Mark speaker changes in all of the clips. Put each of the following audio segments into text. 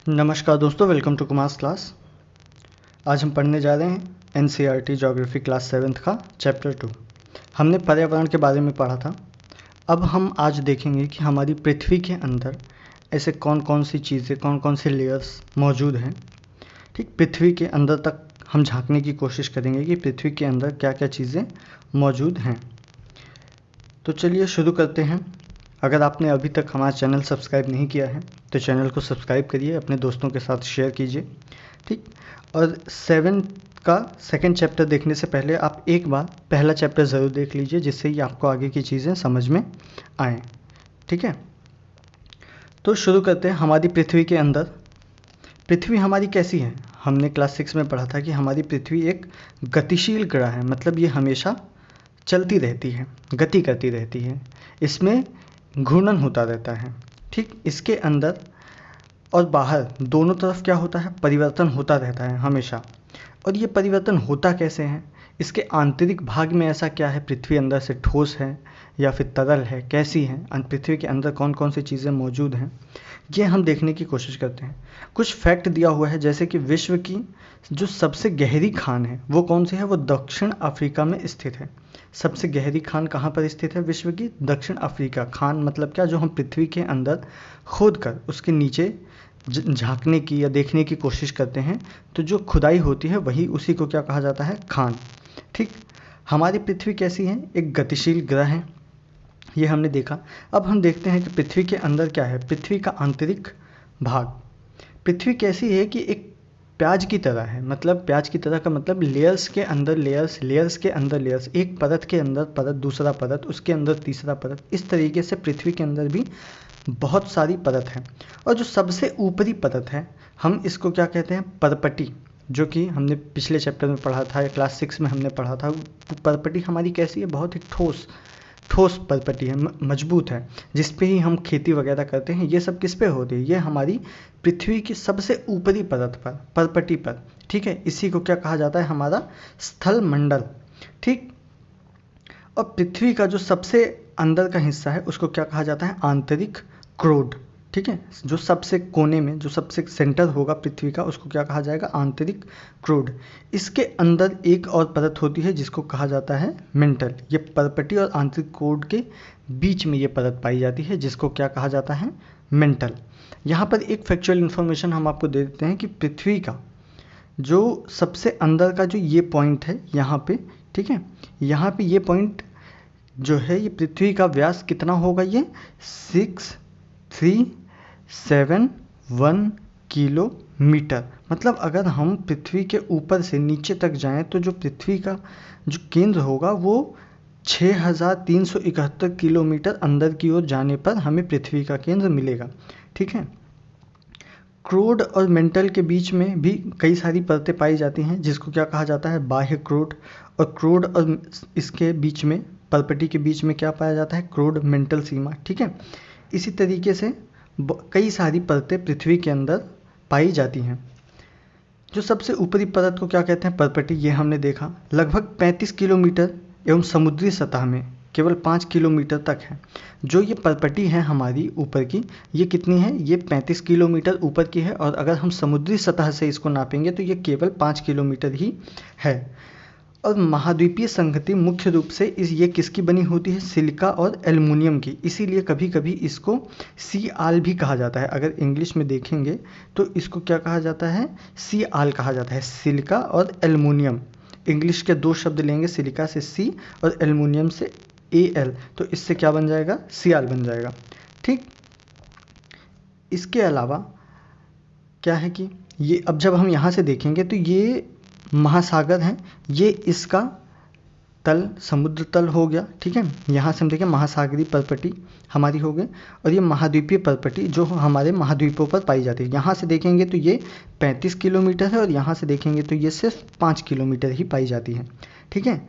Speaker 1: नमस्कार दोस्तों, welcome to Kumars class. आज हम पढ़ने जा रहे हैं एनसीईआरटी ज्योग्राफी क्लास 7th का चैप्टर 2। हमने पर्यावरण के बारे में पढ़ा था। अब हम आज देखेंगे कि हमारी पृथ्वी के अंदर ऐसे कौन कौन सी चीज़ें, कौन कौन से लेयर्स मौजूद हैं। ठीक, पृथ्वी के अंदर तक हम झांकने की कोशिश करेंगे कि पृथ्वी के अंदर क्या क्या चीज़ें मौजूद हैं। तो चलिए शुरू करते हैं। अगर आपने अभी तक हमारा चैनल सब्सक्राइब नहीं किया है तो चैनल को सब्सक्राइब करिए, अपने दोस्तों के साथ शेयर कीजिए। ठीक, और 7 का सेकंड चैप्टर देखने से पहले आप एक बार पहला चैप्टर ज़रूर देख लीजिए, जिससे ही आपको आगे की चीज़ें समझ में आएँ। ठीक है, तो शुरू करते हैं। हमारी पृथ्वी के अंदर पृथ्वी हमारी कैसी है। हमने क्लास 6 में पढ़ा था कि हमारी पृथ्वी एक गतिशील ग्रह है, मतलब ये हमेशा चलती रहती है, गति करती रहती है, इसमें घूर्णन होता रहता है। ठीक, इसके अंदर और बाहर दोनों तरफ क्या होता है, परिवर्तन होता रहता है हमेशा। और ये परिवर्तन होता कैसे है, इसके आंतरिक भाग में ऐसा क्या है, पृथ्वी अंदर से ठोस है या फिर तरल है, कैसी है, पृथ्वी के अंदर कौन कौन सी चीज़ें मौजूद हैं, ये हम देखने की कोशिश करते हैं। कुछ फैक्ट दिया हुआ है, जैसे कि विश्व की जो सबसे गहरी खान है वो कौन सी है, वो दक्षिण अफ्रीका में स्थित है। सबसे गहरी खान कहाँ पर स्थित है विश्व की, दक्षिण अफ्रीका। खान मतलब क्या, जो हम पृथ्वी के अंदर खोद कर उसके नीचे झांकने की या देखने की कोशिश करते हैं, तो जो खुदाई होती है वही, उसी को क्या कहा जाता है, खान। ठीक, हमारी पृथ्वी कैसी है, एक गतिशील ग्रह है, ये हमने देखा। अब हम देखते हैं कि पृथ्वी के अंदर क्या है, पृथ्वी का आंतरिक भाग। पृथ्वी कैसी है कि एक प्याज की तरह है, मतलब प्याज की तरह का मतलब लेयर्स के अंदर लेयर्स, लेयर्स के अंदर लेयर्स, एक परत के अंदर परत, दूसरा परत, उसके अंदर तीसरा परत। इस तरीके से पृथ्वी के अंदर भी बहुत सारी परत है। और जो सबसे ऊपरी परत है, हम इसको क्या कहते हैं, परपटी, जो कि हमने पिछले चैप्टर में पढ़ा था या क्लास 6 में हमने पढ़ा था। परपटी हमारी कैसी है, बहुत ही ठोस ठोस परपटी है, मजबूत है, जिस पे ही हम खेती वगैरह करते हैं। ये सब किस पे होती है, ये हमारी पृथ्वी की सबसे ऊपरी परत पर, परपटी पर। ठीक है, इसी को क्या कहा जाता है, हमारा स्थल मंडल। ठीक, और पृथ्वी का जो सबसे अंदर का हिस्सा है उसको क्या कहा जाता है, आंतरिक क्रोड। ठीक है, जो सबसे कोने में, जो सबसे सेंटर होगा पृथ्वी का, उसको क्या कहा जाएगा, आंतरिक क्रोड। इसके अंदर एक और परत होती है जिसको कहा जाता है मेंटल। ये परपटी और आंतरिक क्रोड के बीच में ये परत पाई जाती है, जिसको क्या कहा जाता है, मेंटल। यहाँ पर एक फैक्चुअल इन्फॉर्मेशन हम आपको दे देते हैं कि पृथ्वी का जो सबसे अंदर का जो ये पॉइंट है यहाँ पे, ठीक है, यहाँ पे ये पॉइंट जो है, ये पृथ्वी का व्यास कितना होगा, ये 6371 किलोमीटर। मतलब अगर हम पृथ्वी के ऊपर से नीचे तक जाएं तो जो पृथ्वी का जो केंद्र होगा वो 6371 किलोमीटर अंदर की ओर जाने पर हमें पृथ्वी का केंद्र मिलेगा। ठीक है, क्रोड और मेंटल के बीच में भी कई सारी परतें पाई जाती हैं, जिसको क्या कहा जाता है, बाह्य क्रोड। और क्रोड और इसके बीच में, परपटी के बीच में क्या पाया जाता है, क्रोड मेंटल सीमा। ठीक है, इसी तरीके से कई सारी परतें पृथ्वी के अंदर पाई जाती हैं। जो सबसे ऊपरी परत को क्या कहते हैं, परपटी, ये हमने देखा। लगभग 35 किलोमीटर एवं समुद्री सतह में केवल 5 किलोमीटर तक है। जो ये परपटी है हमारी ऊपर की, ये कितनी है, ये 35 किलोमीटर ऊपर की है। और अगर हम समुद्री सतह से इसको नापेंगे तो ये केवल 5 किलोमीटर ही है। और महाद्वीपीय संहति मुख्य रूप से ये किसकी बनी होती है, सिलिका और एल्युमिनियम की। इसीलिए कभी कभी इसको सी आल भी कहा जाता है। अगर इंग्लिश में देखेंगे तो इसको क्या कहा जाता है, सी आल कहा जाता है, सिलिका और एल्युमिनियम। इंग्लिश के दो शब्द लेंगे, सिलिका से सी और एल्युमिनियम से AL, तो इससे क्या बन जाएगा, सियाल बन जाएगा। ठीक, इसके अलावा क्या है कि ये, अब जब हम यहाँ से देखेंगे तो ये महासागर हैं, ये इसका तल, समुद्र तल हो गया। ठीक है, यहाँ से हम देखें महासागरीय परपटी हमारी हो गई, और ये महाद्वीपीय परपटी जो हमारे महाद्वीपों पर पाई जाती है। यहाँ से देखेंगे तो ये 35 किलोमीटर है, और यहाँ से देखेंगे तो ये सिर्फ 5 किलोमीटर ही पाई जाती है। ठीक है,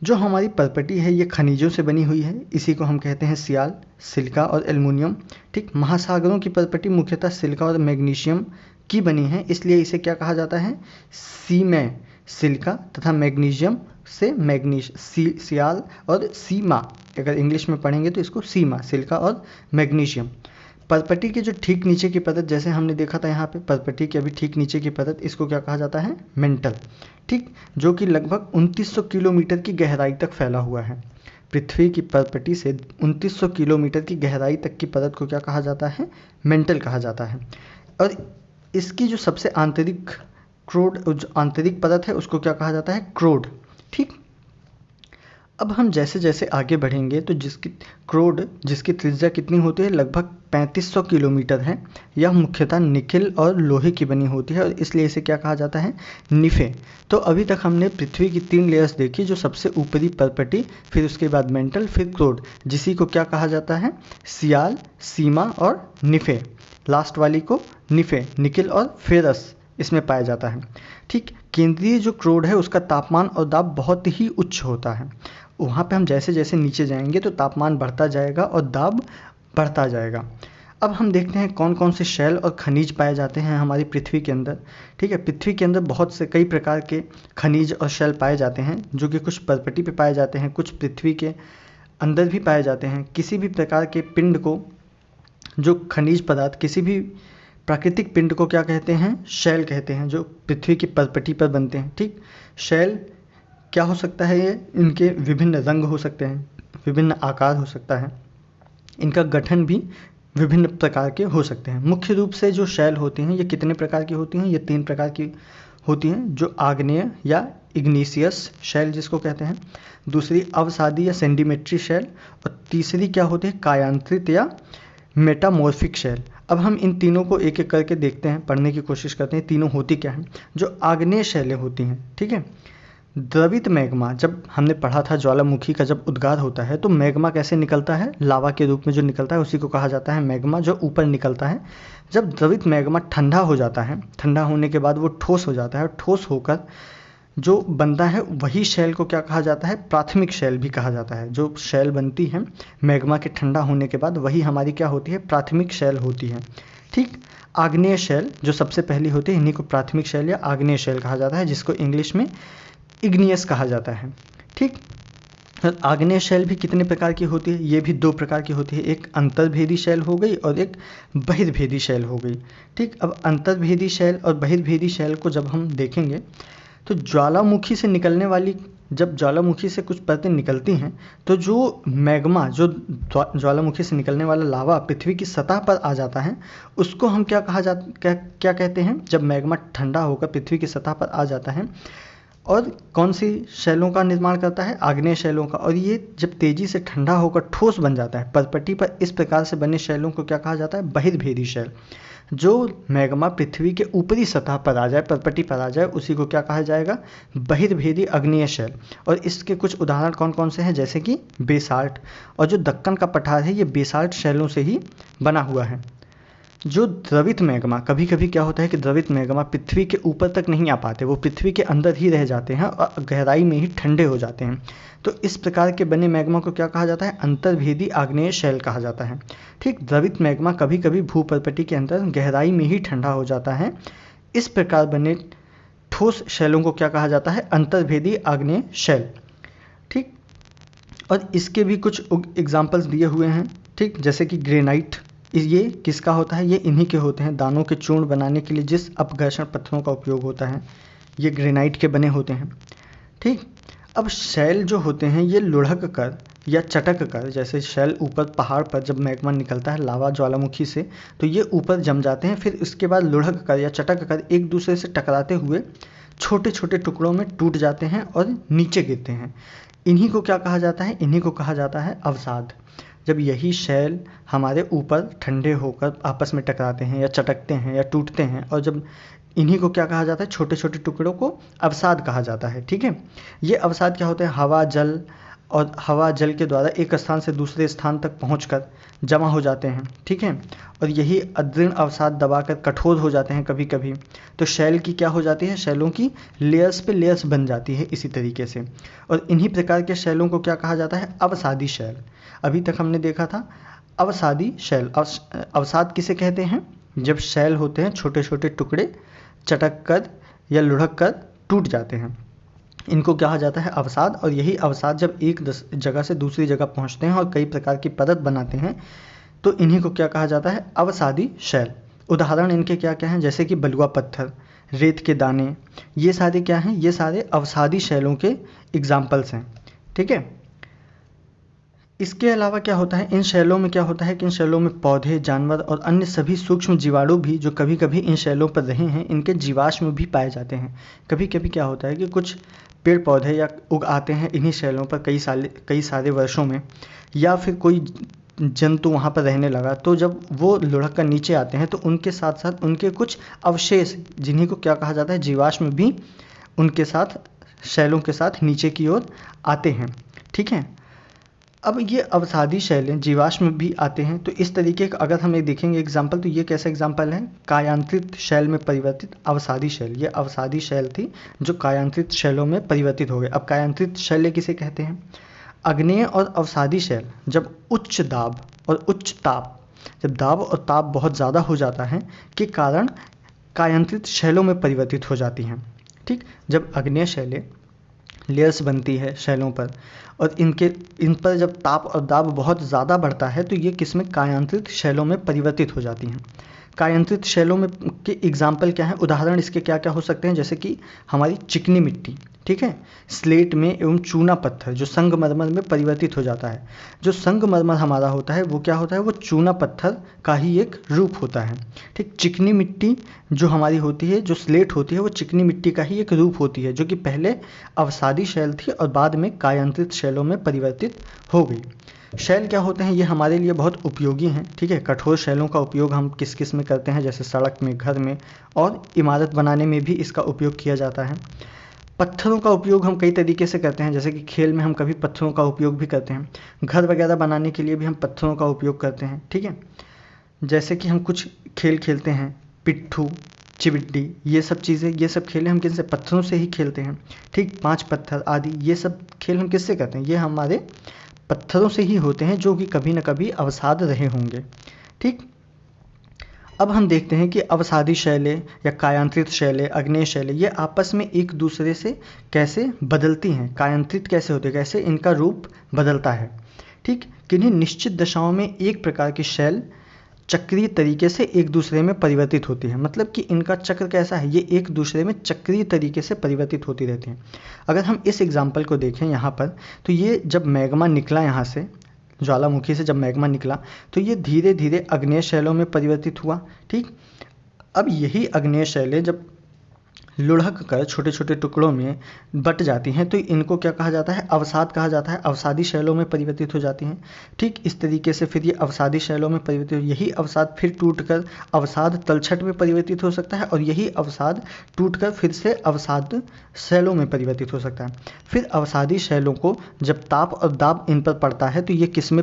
Speaker 1: जो हमारी परपटी है ये खनिजों से बनी हुई है, इसी को हम कहते हैं सियाल, सिलिका और एल्युमिनियम। ठीक, महासागरों की परपटी मुख्यतः सिलिका और मैग्नीशियम की बनी है, इसलिए इसे क्या कहा जाता है, सीमें, सिलिका तथा मैग्नीशियम से सियाल और सीमा। अगर इंग्लिश में पढ़ेंगे तो इसको सीमा, सिलिका और मैग्नीशियम। परपटी के जो ठीक नीचे की परत, जैसे हमने देखा था यहाँ पे परपटी के अभी ठीक नीचे की परत, इसको क्या कहा जाता है? मेंटल। ठीक, जो कि लगभग 2900 किलोमीटर की गहराई तक फैला हुआ है। पृथ्वी की परपटी से 2900 किलोमीटर की गहराई तक की परत को क्या कहा जाता है? मेंटल कहा जाता है। और इसकी जो सबसे आंतरिक क्रोड, जो आंतरिक परत है, उसको क्या कहा जाता है? क्रोड। ठीक, अब हम जैसे जैसे आगे बढ़ेंगे तो जिसकी क्रोड, जिसकी त्रिज्या कितनी होती है? लगभग 3500 किलोमीटर है। यह मुख्यतः निकेल और लोहे की बनी होती है और इसलिए इसे क्या कहा जाता है? निफे। तो अभी तक हमने पृथ्वी की 3 लेयर्स देखी, जो सबसे ऊपरी परपटी, फिर उसके बाद मेंटल, फिर क्रोड, जिसी को क्या कहा जाता है? सियाल, सीमा और निफे। लास्ट वाली को निफे, निकेल और फेरस इसमें पाया जाता है। ठीक, केंद्रीय जो क्रोड है उसका तापमान और दाब बहुत ही उच्च होता है। वहाँ पे हम जैसे जैसे नीचे जाएंगे तो तापमान बढ़ता जाएगा और दाब बढ़ता जाएगा। अब हम देखते हैं कौन कौन से शैल और खनिज पाए जाते हैं हमारी पृथ्वी के अंदर। ठीक है, पृथ्वी के अंदर बहुत से कई प्रकार के खनिज और शैल पाए जाते हैं, जो कि कुछ परपटी पे पाए जाते हैं, कुछ पृथ्वी के अंदर भी पाए जाते हैं। किसी भी प्रकार के पिंड को, जो खनिज पदार्थ, किसी भी प्राकृतिक पिंड को क्या कहते हैं? शैल कहते हैं, जो पृथ्वी की परपटी पर बनते हैं। ठीक, शैल क्या हो सकता है? ये इनके विभिन्न रंग हो सकते हैं, विभिन्न आकार हो सकता है, इनका गठन भी विभिन्न प्रकार के हो सकते हैं। मुख्य रूप से जो शैल होती हैं ये कितने प्रकार की होती हैं? ये 3 प्रकार की होती हैं, जो आग्नेय या इग्निशियस शैल जिसको कहते हैं, दूसरी अवसादी या सेंडिमेट्री शैल, और तीसरी क्या होती है? कायांतरित या मेटामॉर्फिक शैल। अब हम इन तीनों को एक एक करके देखते हैं, पढ़ने की कोशिश करते हैं तीनों होती क्या हैं। जो आग्नेय शैलें होती हैं, ठीक है, द्रवित मैग्मा, जब हमने पढ़ा था ज्वालामुखी का जब उद्गार होता है तो मैग्मा कैसे निकलता है? लावा के रूप में जो निकलता है उसी को कहा जाता है मैग्मा, जो ऊपर निकलता है। जब द्रवित मैग्मा ठंडा हो जाता है, ठंडा होने के बाद वो ठोस हो जाता है, और ठोस होकर जो बनता है वही शैल को क्या कहा जाता है? प्राथमिक शैल भी कहा जाता है। जो शैल बनती है मैग्मा के ठंडा होने के बाद, वही हमारी क्या होती है? प्राथमिक शैल होती है। ठीक, आग्नेय शैल जो सबसे पहली होती है, इन्हीं को प्राथमिक शैल या आग्नेय शैल कहा जाता है, जिसको इंग्लिश में इग्नियस कहा जाता है। ठीक, आग्नेय शैल भी कितने प्रकार की होती है? ये भी 2 प्रकार की होती है, एक अंतर्भेदी शैल हो गई और एक बहिर्भेदी शैल हो गई। ठीक, अब अंतर्भेदी शैल और बहिर्भेदी शैल को जब हम देखेंगे तो ज्वालामुखी से निकलने वाली, जब ज्वालामुखी से कुछ परतें निकलती हैं तो जो मैग्मा, जो ज्वालामुखी से निकलने वाला लावा पृथ्वी की सतह पर आ जाता है, उसको हम क्या क्या कहते हैं? जब मैग्मा ठंडा होकर पृथ्वी की सतह पर आ जाता है और कौन सी शैलों का निर्माण करता है? आग्नेय शैलों का। और ये जब तेजी से ठंडा होकर ठोस बन जाता है परपटी पर, इस प्रकार से बने शैलों को क्या कहा जाता है? बहिर्भेदी शैल। जो मैग्मा पृथ्वी के ऊपरी सतह पर आ जाए, परपटी पर आ जाए, उसी को क्या कहा जाएगा? बहिर्भेदी अग्नेय शैल। और इसके कुछ उदाहरण कौन कौन से हैं? जैसे कि बेसाल्ट, और जो दक्कन का पठार है ये बेसाल्ट शैलों से ही बना हुआ है। जो द्रवित मैग्मा, कभी कभी क्या होता है कि द्रवित मैग्मा पृथ्वी के ऊपर तक नहीं आ पाते, वो पृथ्वी के अंदर ही रह जाते हैं और गहराई में ही ठंडे हो जाते हैं। तो इस प्रकार के बने मैग्मा को क्या कहा जाता है? अंतर्भेदी आग्नेय शैल कहा जाता है। ठीक, द्रवित मैग्मा कभी कभी भूपर्पटी के अंदर गहराई में ही ठंडा हो जाता है। इस प्रकार बने ठोस शैलों को क्या कहा जाता है? अंतर्भेदी आग्नेय शैल। ठीक, और इसके भी कुछ एग्जाम्पल्स दिए हुए हैं। ठीक, जैसे कि ग्रेनाइट, ये किसका होता है? ये इन्हीं के होते हैं, दानों के चूर्ण बनाने के लिए जिस अपघर्षण पत्थरों का उपयोग होता है, ये ग्रेनाइट के बने होते हैं। ठीक, अब शैल जो होते हैं ये लुढ़क कर या चटक कर, जैसे शैल ऊपर पहाड़ पर जब मैग्मा निकलता है लावा ज्वालामुखी से, तो ये ऊपर जम जाते हैं, फिर उसके बाद लुढ़क कर या चटक कर एक दूसरे से टकराते हुए छोटे छोटे टुकड़ों में टूट जाते हैं और नीचे गिरते हैं। इन्हीं को क्या कहा जाता है? इन्हीं को कहा जाता है अवसाद। जब यही शैल हमारे ऊपर ठंडे होकर आपस में टकराते हैं या चटकते हैं या टूटते हैं, और जब इन्हीं को क्या कहा जाता है? छोटे छोटे टुकड़ों को अवसाद कहा जाता है। ठीक है, ये अवसाद क्या होते हैं? हवा जल, और हवा जल के द्वारा एक स्थान से दूसरे स्थान तक पहुंचकर जमा हो जाते हैं। ठीक है, और यही अदृढ़ अवसाद दबाकर कठोर हो जाते हैं कभी कभी। तो शैल की क्या हो जाती है? शैलों की लेयर्स पे लेयर्स बन जाती है इसी तरीके से। और इन्हीं प्रकार के शैलों को क्या कहा जाता है? अवसादी शैल। अभी तक हमने देखा था अवसादी शैल। अवसाद किसे कहते हैं? जब शैल होते हैं छोटे छोटे टुकड़े चटक कर या लुढ़क कर टूट जाते हैं, इनको कहा जाता है अवसाद। और यही अवसाद जब एक जगह से दूसरी जगह पहुंचते हैं और कई प्रकार की परत बनाते हैं, तो इन्हीं को क्या कहा जाता है, अवसादी शैल। उदाहरण इनके क्या क्या हैं, जैसे कि बलुआ पत्थर, रेत के दाने, ये सारे क्या हैं, ये सारे अवसादी शैलों के एग्जाम्पल्स हैं। ठीक है, इसके अलावा क्या होता है, इन शैलों में क्या होता है कि इन शैलों में पौधे, जानवर और अन्य सभी सूक्ष्म जीवाणु भी जो कभी कभी इन शैलों पर रहे हैं, इनके जीवाश्म भी पाए जाते हैं। कभी कभी क्या होता है कि कुछ पेड़ पौधे या उग आते हैं इन्हीं शैलों पर कई सारे वर्षों में, या फिर कोई जंतु वहाँ पर रहने लगा, तो जब वो लुढ़क कर नीचे आते हैं तो उनके साथ साथ उनके कुछ अवशेष, जिन्हीं को क्या कहा जाता है, जीवाश्म, भी उनके साथ शैलों के साथ नीचे की ओर आते हैं। ठीक है, अब ये अवसादी शैलें जीवाश्म भी आते हैं, तो इस तरीके का अगर हम एक देखेंगे एग्जाम्पल, तो ये कैसा एग्जाम्पल है, कायांतरित शैल में परिवर्तित अवसादी शैल। ये अवसादी शैल थी जो कायांतरित शैलों में परिवर्तित हो गए। अब कायांतरित शैल किसे कहते हैं, आग्नेय और अवसादी शैल जब उच्च दाब और उच्च ताप, जब दाब और ताप बहुत ज़्यादा हो जाता है के कारण कायांतरित शैलों में परिवर्तित हो जाती हैं। ठीक, जब आग्नेय शैलें लेयर्स बनती है शैलों पर और इन पर जब ताप और दाब बहुत ज़्यादा बढ़ता है तो ये किसमें, कायांतरित शैलों में परिवर्तित हो जाती हैं। कायांतरित शैलों में के एग्जाम्पल क्या है, उदाहरण इसके क्या क्या हो सकते हैं, जैसे कि हमारी चिकनी मिट्टी, ठीक है, स्लेट में एवं चूना पत्थर जो संगमरमर में परिवर्तित हो जाता है। जो संगमरमर हमारा होता है वो क्या होता है, वो चूना पत्थर का ही एक रूप होता है। ठीक, चिकनी मिट्टी जो हमारी होती है, जो स्लेट होती है, वो चिकनी मिट्टी का ही एक रूप होती है, जो कि पहले अवसादी शैल थी और बाद में कायांतरित शैलों में परिवर्तित हो गई। शैल क्या होते हैं, ये हमारे लिए बहुत उपयोगी हैं। ठीक है, कठोर शैलों का उपयोग हम किस किस में करते हैं, जैसे सड़क में, घर में और इमारत बनाने में भी इसका उपयोग किया जाता है। पत्थरों का उपयोग हम कई तरीके से करते हैं, जैसे कि खेल में हम कभी पत्थरों का उपयोग भी करते हैं, घर वगैरह बनाने के लिए भी हम पत्थरों का उपयोग करते हैं। ठीक है, जैसे कि हम कुछ खेल खेलते हैं, पिट्ठू, चिबिड्डी, ये सब चीज़ें, ये सब खेलें हम किससे, पत्थरों से ही खेलते हैं। ठीक, 5 पत्थर आदि, ये सब खेल हम किससे करते हैं, ये हमारे पत्थरों से ही होते हैं, जो कि कभी न कभी अवसाद रहे होंगे। ठीक, अब हम देखते हैं कि अवसादी शैलें या कायांतरित शैलें, आग्नेय शैलें, ये आपस में एक दूसरे से कैसे बदलती हैं, कायांतरित कैसे होते हैं, कैसे इनका रूप बदलता है। ठीक, किन्हीं निश्चित दशाओं में एक प्रकार की शैल चक्रीय तरीके से एक दूसरे में परिवर्तित होती है। मतलब कि इनका चक्र कैसा है, ये एक दूसरे में चक्रीय तरीके से परिवर्तित होती रहती हैं। अगर हम इस एग्जाम्पल को देखें यहाँ पर, तो ये जब मैग्मा निकला यहाँ से, ज्वालामुखी से जब मैग्मा निकला, तो ये धीरे धीरे आग्नेय शैलों में परिवर्तित हुआ। ठीक, अब यही आग्नेय शैलें जब लुढ़क कर छोटे छोटे टुकड़ों में बट जाती हैं, तो इनको क्या कहा जाता है, अवसाद कहा जाता है, अवसादी शैलों में परिवर्तित हो जाती हैं। ठीक, इस तरीके से फिर ये अवसादी शैलों में परिवर्तित, यही अवसाद फिर टूटकर अवसाद तलछट में परिवर्तित हो सकता है, और यही अवसाद टूटकर फिर से अवसाद शैलों में परिवर्तित हो सकता है। फिर अवसादी शैलों को जब ताप और दाब इन पर पड़ता है तो ये किस में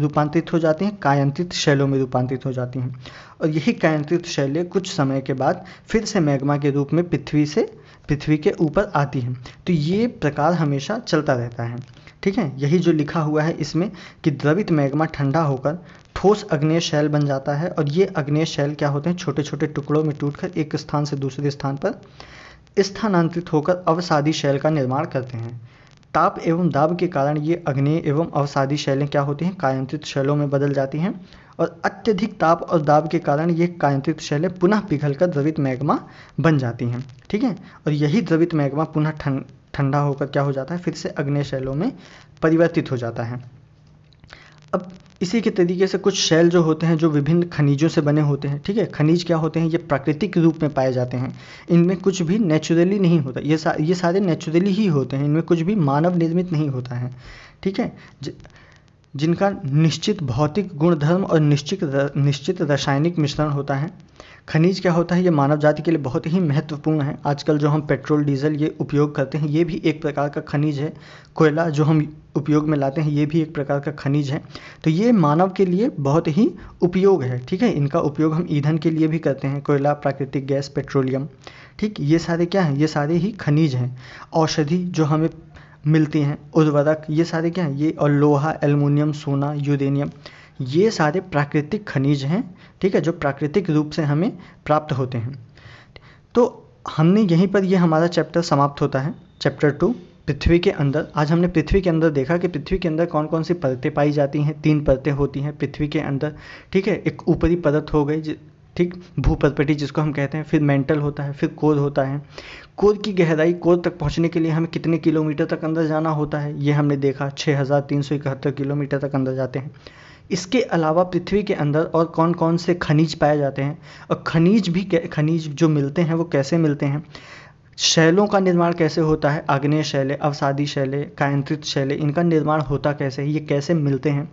Speaker 1: रूपांतरित हो जाती हैं, कायांतरित शैलों में रूपांतरित हो जाती हैं। और यही कायांतरित शैलें कुछ समय के बाद फिर से मैग्मा के रूप में पृथ्वी के ऊपर आती हैं। तो ये प्रकार हमेशा चलता रहता है। ठीक है, यही जो लिखा हुआ है इसमें कि द्रवित मैग्मा ठंडा होकर ठोस आग्नेय शैल बन जाता है, और ये आग्नेय शैल क्या होते हैं, छोटे छोटे टुकड़ों में टूटकर एक स्थान से दूसरे स्थान पर स्थानांतरित होकर अवसादी शैल का निर्माण करते हैं। ताप एवं दाब के कारण ये आग्नेय एवं अवसादी शैलें क्या होती हैं, कायांतरित शैलों में बदल जाती हैं, और अत्यधिक ताप और दाब के कारण ये कायांतरित शैलें पुनः पिघलकर द्रवित मैग्मा बन जाती हैं। ठीक है, और यही द्रवित मैग्मा पुनः ठंडा होकर क्या हो जाता है, फिर से आग्नेय शैलों में परिवर्तित हो जाता है। अब इसी के तरीके से कुछ शैल जो होते हैं जो विभिन्न खनिजों से बने होते हैं। ठीक है, खनिज क्या होते हैं, ये प्राकृतिक रूप में पाए जाते हैं, इनमें कुछ भी नेचुरली नहीं होता, ये सारे नेचुरली ही होते हैं, इनमें कुछ भी मानव निर्मित नहीं होता है। ठीक है, जिनका निश्चित भौतिक गुणधर्म और निश्चित रासायनिक मिश्रण होता है। खनिज क्या होता है, ये मानव जाति के लिए बहुत ही महत्वपूर्ण है। आजकल जो हम पेट्रोल डीजल ये उपयोग करते हैं, ये भी एक प्रकार का खनिज है। कोयला जो हम उपयोग में लाते हैं, ये भी एक प्रकार का खनिज है। तो ये मानव के लिए बहुत ही उपयोग है। ठीक है, इनका उपयोग हम ईंधन के लिए भी करते हैं, कोयला, प्राकृतिक गैस, पेट्रोलियम। ठीक, ये सारे क्या हैं, ये सारे ही खनिज हैं। औषधि जो हमें मिलती हैं, उर्वरक, ये सारे क्या हैं, ये, और लोहा, एल्युमिनियम, सोना, यूरेनियम, ये सारे प्राकृतिक खनिज हैं। ठीक है, जो प्राकृतिक रूप से हमें प्राप्त होते हैं। तो हमने यहीं पर ये हमारा चैप्टर समाप्त होता है, चैप्टर 2 पृथ्वी के अंदर, आज हमने पृथ्वी के अंदर देखा कि पृथ्वी के अंदर कौन कौन सी परतें पाई जाती हैं। 3 परतें होती हैं पृथ्वी के अंदर, ठीक है। एक ऊपरी परत हो गई, ठीक, भूपर्पटी जिसको हम कहते हैं, फिर मेंटल होता है, फिर कोर होता है। कोर की गहराई, कोर तक पहुंचने के लिए हमें कितने किलोमीटर तक अंदर जाना होता है, ये हमने देखा, 6371 किलोमीटर तक अंदर जाते हैं। इसके अलावा पृथ्वी के अंदर और कौन कौन से खनिज पाए जाते हैं, और खनिज जो मिलते हैं वो कैसे मिलते हैं, शैलों का निर्माण कैसे होता है, आग्नेय शैलें, अवसादी शैलें, कायंत्रित शैलें, इनका निर्माण होता कैसे है, ये कैसे मिलते हैं,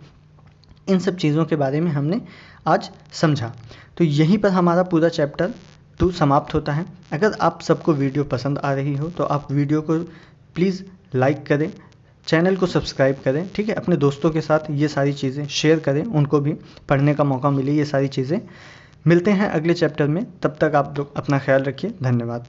Speaker 1: इन सब चीज़ों के बारे में हमने आज समझा। तो यहीं पर हमारा पूरा चैप्टर 2 समाप्त होता है। अगर आप सबको वीडियो पसंद आ रही हो तो आप वीडियो को प्लीज़ लाइक करें, चैनल को सब्सक्राइब करें, ठीक है। अपने दोस्तों के साथ ये सारी चीज़ें शेयर करें, उनको भी पढ़ने का मौका मिले ये सारी चीज़ें। मिलते हैं अगले चैप्टर में, तब तक आप लोग अपना ख्याल रखिए। धन्यवाद।